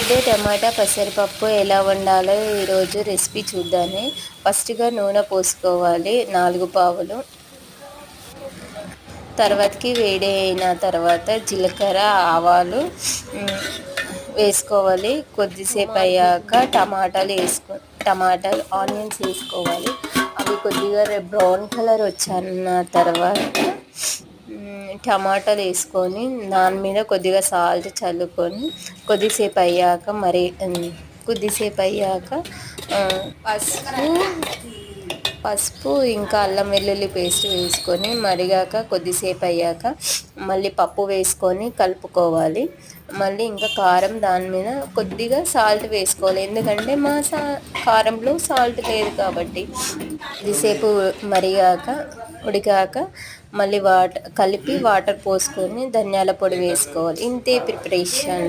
Egg టమాటా పెసరపప్పు ఎలా వండాలో ఈరోజు రెసిపీ చూద్దాము. ఫస్ట్గా నూనె పోసుకోవాలి 4 పావులు. తర్వాతకి వేడి అయిన తర్వాత జీలకర్ర ఆవాలు వేసుకోవాలి. కొద్దిసేపు అయ్యాక టమాటాలు ఆనియన్స్ వేసుకోవాలి. అవి కొద్దిగా బ్రౌన్ కలర్ వచ్చిన తర్వాత టమాటాలు వేసుకొని దాని మీద కొద్దిగా సాల్ట్ చల్లుకొని కొద్దిసేపు అయ్యాక పసుపు ఇంకా అల్లం వెల్లుల్లి పేస్ట్ వేసుకొని మరిగాక కొద్దిసేపు అయ్యాక మళ్ళీ పప్పు వేసుకొని కలుపుకోవాలి. మళ్ళీ ఇంకా కారం దాని మీద కొద్దిగా సాల్ట్ వేసుకోవాలి, ఎందుకంటే మా కారంలో సాల్ట్ లేదు కాబట్టి. కొద్దిసేపు ఉడికాక మళ్ళీ కలిపి వాటర్ పోసుకొని ధనియాల పొడి వేసుకోవాలి. ఇంతే ప్రిపరేషన్.